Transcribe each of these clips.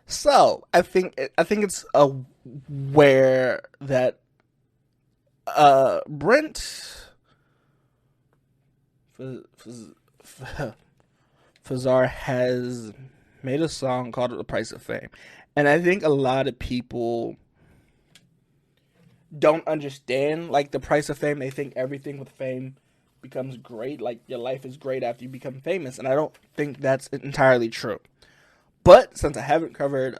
So I think it's aware that Brent Fazar has made a song called "The Price of Fame," and I think a lot of people don't understand like the price of fame. They think everything with fame becomes great, like your life is great after you become famous, and I don't think that's entirely true. But since I haven't covered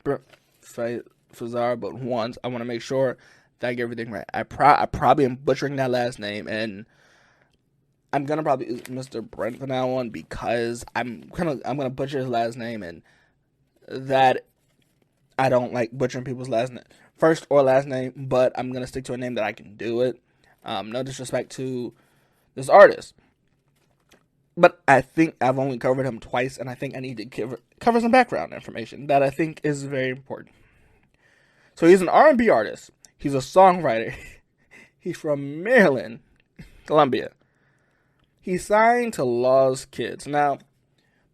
Brent Fazar but once, I want to make sure that I get everything right. I probably am butchering that last name, and I'm gonna probably use Mr. Brent for now on because I'm gonna butcher his last name, and that I don't like butchering people's last name, first or last name, but I'm gonna stick to a name that I can do it. No disrespect to this artist, but I think I've only covered him twice, and I think I need to cover some background information that I think is very important. So he's an R&B artist. He's a songwriter. He's from Maryland, Columbia. He signed to Lost Kids. Now,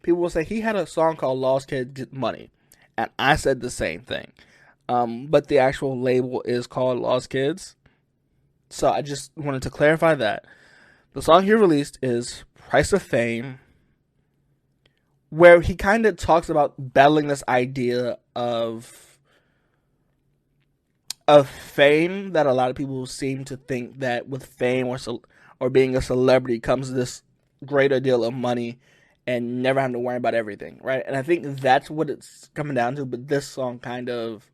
people will say he had a song called Lost Kids Get Money, and I said the same thing. But the actual label is called Lost Kids. So I just wanted to clarify that. The song he released is Price of Fame, where he kind of talks about battling this idea of fame, that a lot of people seem to think that with fame or being a celebrity comes this greater deal of money and never having to worry about everything, right? And I think that's what it's coming down to, but this song kind of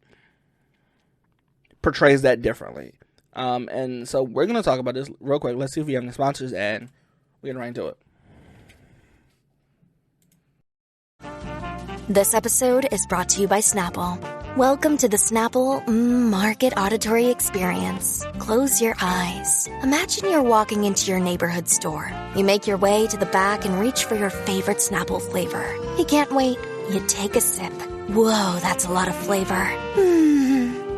portrays that differently. And so we're going to talk about this real quick. Let's see if we have any sponsors, and we're going to right into it. This episode is brought to you by Snapple. Welcome to the Snapple Market Auditory Experience. Close your eyes. Imagine you're walking into your neighborhood store. You make your way to the back and reach for your favorite Snapple flavor. You can't wait. You take a sip. Whoa, that's a lot of flavor.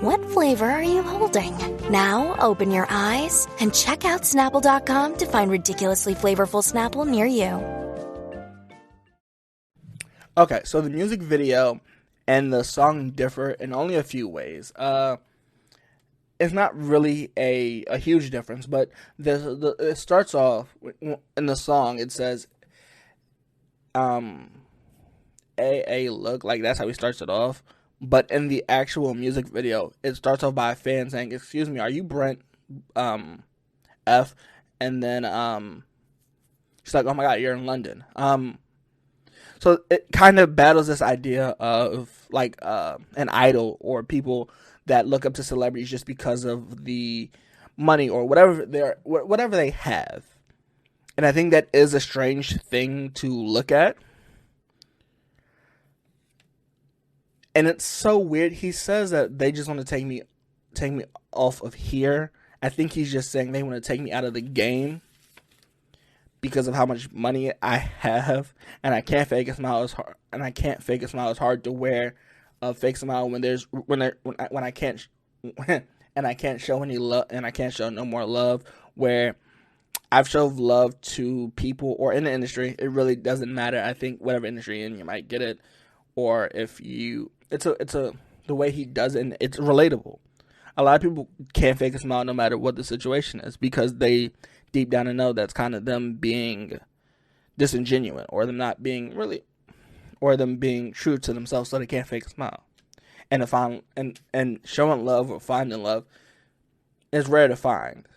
What flavor are you holding? Now open your eyes and check out Snapple.com to find ridiculously flavorful Snapple near you. Okay, so the music video and the song differ in only a few ways. It's not really a huge difference, but it starts off in the song. It says, "A look," like that's how he starts it off. But in the actual music video, it starts off by a fan saying, "Excuse me, are you Brent F?" And then she's like, "Oh my God, you're in London." So it kind of battles this idea of like an idol or people that look up to celebrities just because of the money or whatever they have. And I think that is a strange thing to look at. And it's so weird. He says that they just want to take me off of here. I think he's just saying they want to take me out of the game because of how much money I have, and I can't fake a smile as hard, and I can't fake a smile as hard to wear a fake smile when I can't and I can't show any love, and I can't show no more love. Where I've showed love to people or in the industry, it really doesn't matter. I think whatever industry you're in, you might get it, or if you, it's a the way he does it, and it's relatable. A lot of people can't fake a smile no matter what the situation is because they deep down know that's kind of them being disingenuous or them not being really, or them being true to themselves, so they can't fake a smile. And if I'm and showing love or finding love is rare to find.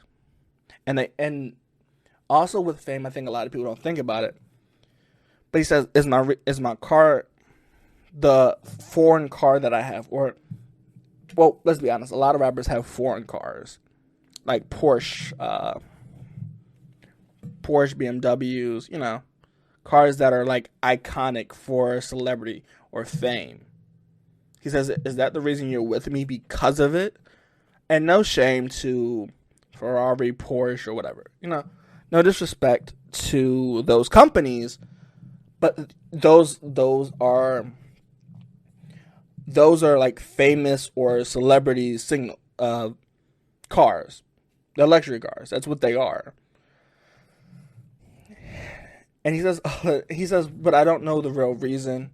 And also with fame, I think a lot of people don't think about it. But he says, "Is my car the foreign car that I have?" Or, well, let's be honest, a lot of rappers have foreign cars, like Porsche, BMWs, cars that are like iconic for celebrity or fame. He says, "Is that the reason you're with me, because of it?" And no shame to Ferrari, Porsche, or whatever. No disrespect to those companies, but those are like famous or celebrity signal cars. They're luxury cars. That's what they are. And he says, but I don't know the real reason.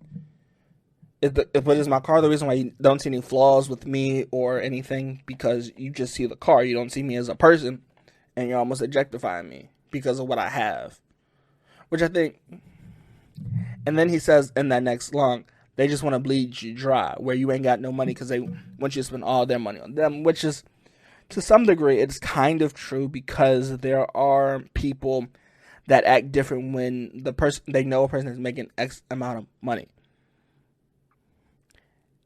But is my car the reason why you don't see any flaws with me or anything? Because you just see the car, you don't see me as a person, and you're almost objectifying me because of what I have. Which I think, and then he says in that next song, they just want to bleed you dry, where you ain't got no money because they want you to spend all their money on them, which is, to some degree, it's kind of true because there are people that act different when they know a person is making X amount of money.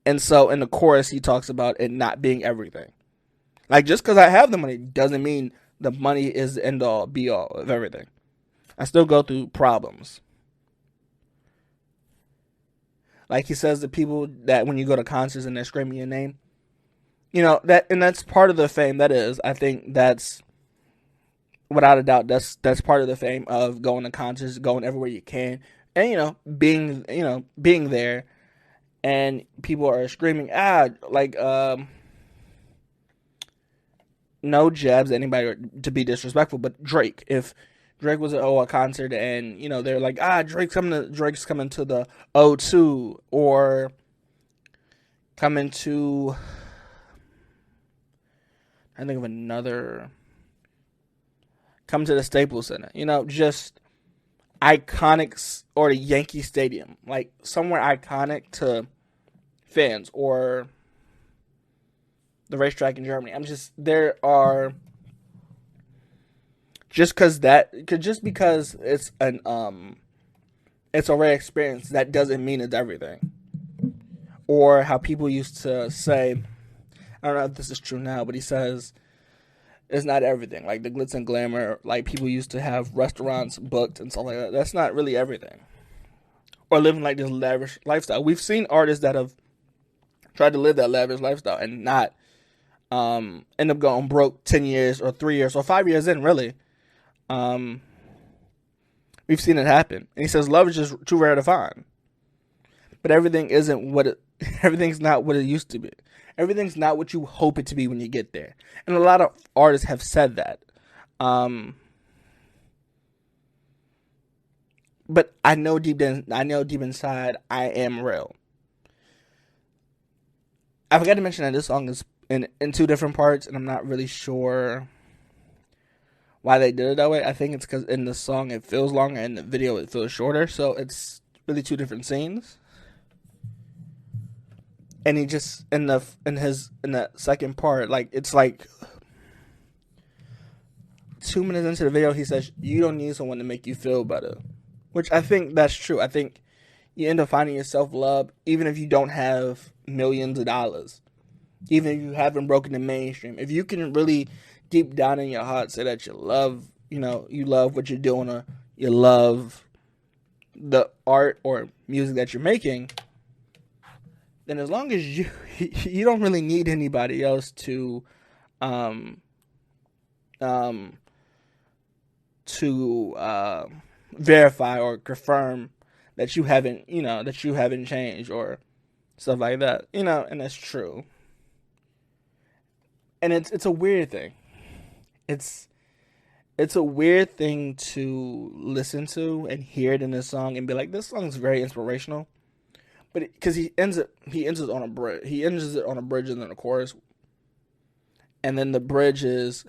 And so in the chorus, he talks about it not being everything. Like, just because I have the money doesn't mean the money is the end all be all of everything. I still go through problems. Like he says, the people that when you go to concerts and they're screaming your name, that's part of the fame. That is, I think that's, without a doubt, that's part of the fame of going to concerts, going everywhere you can, and being there, and people are screaming no jabs at anybody to be disrespectful, but Drake, if Drake was at a concert and they're like, Drake's coming to the O2, or coming to, I think of another, come to the Staples Center, just iconic, or the Yankee Stadium, like somewhere iconic to fans, or the racetrack in Germany. Just because it's it's a rare experience, that doesn't mean it's everything. Or how people used to say, I don't know if this is true now, but he says it's not everything. Like the glitz and glamour, like people used to have restaurants booked and stuff like that. That's not really everything. Or living like this lavish lifestyle. We've seen artists that have tried to live that lavish lifestyle and not end up going broke 10 years or 3 years or 5 years in, really. We've seen it happen. And he says love is just too rare to find. But everything's not what it used to be. Everything's not what you hope it to be when you get there. And a lot of artists have said that. But I know deep inside, I am real. I forgot to mention that this song is in two different parts, and I'm not really sure why they did it that way. I think it's because in the song it feels longer, and in the video it feels shorter, so it's really two different scenes. And he just in that second part, like it's like 2 minutes into the video, he says, "You don't need someone to make you feel better," which I think that's true. I think you end up finding your self-love even if you don't have millions of dollars, even if you haven't broken the mainstream. If you can really deep down in your heart say that you love what you're doing, or you love the art or music that you're making, then as long as you don't really need anybody else to verify or confirm that you haven't changed or stuff like that, and that's true. And it's a weird thing. It's a weird thing to listen to and hear it in this song and be like, this song is very inspirational. But because he ends it on a bridge. He ends it on a bridge and then a chorus. And then the bridge is,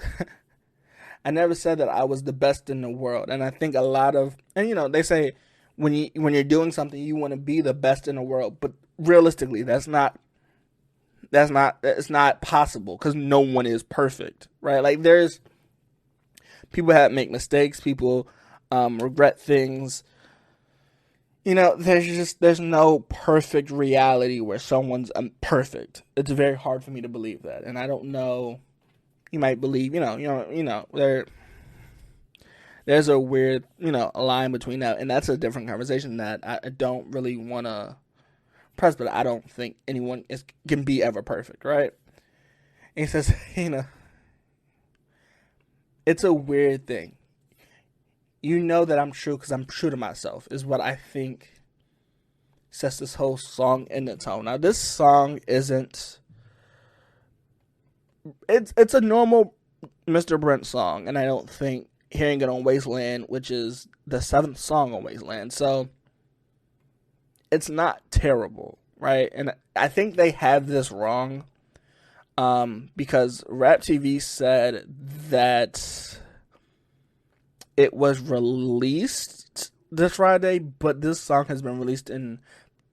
I never said that I was the best in the world. And I think a lot of, and they say when you're doing something, you want to be the best in the world. But realistically, it's not possible because no one is perfect, right? Like there's people that make mistakes, people regret things. There's no perfect reality where someone's perfect. It's very hard for me to believe that, and I don't know. You might believe, there's a weird, a line between that, and that's a different conversation that I don't really want to press. But I don't think anyone can be ever perfect, right? And he says, it's a weird thing. That I'm true because I'm true to myself is what I think sets this whole song in the tone. Now, this song isn't... It's a normal Mr. Brent song, and I don't think hearing it on Wasteland, which is the 7th song on Wasteland, so it's not terrible. right? And I think they have this wrong, because Rap TV said that it was released this Friday, but this song has been released in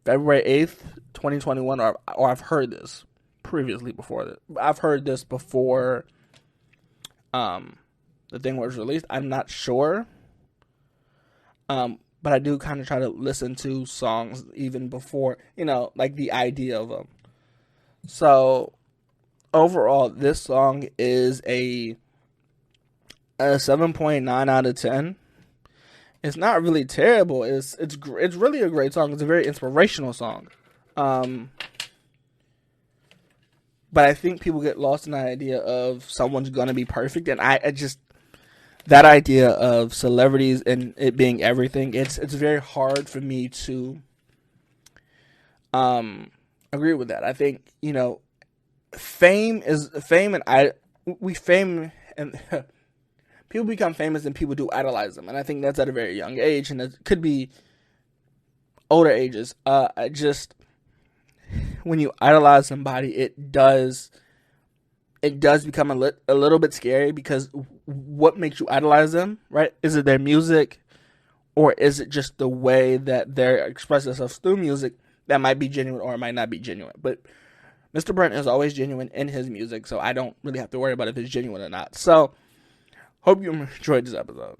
February 8th, 2021, or I've heard this previously before that. I've heard this before the thing was released. I'm not sure. But I do kind of try to listen to songs even before, like the idea of them. So overall, this song is a 7.9 out of 10. It's not really terrible. It's really a great song. It's a very inspirational song. But I think people get lost in the idea of someone's gonna be perfect, and I just, that idea of celebrities and it being everything, it's very hard for me to agree with that. I think, fame and people become famous and people do idolize them, and I think that's at a very young age, and it could be older ages. When you idolize somebody, it does become a little bit scary, because what makes you idolize them, right? Is it their music, or is it just the way that they express themselves through music that might be genuine or it might not be genuine? But Mr. Brent is always genuine in his music, so I don't really have to worry about if it's genuine or not. So, hope you enjoyed this episode.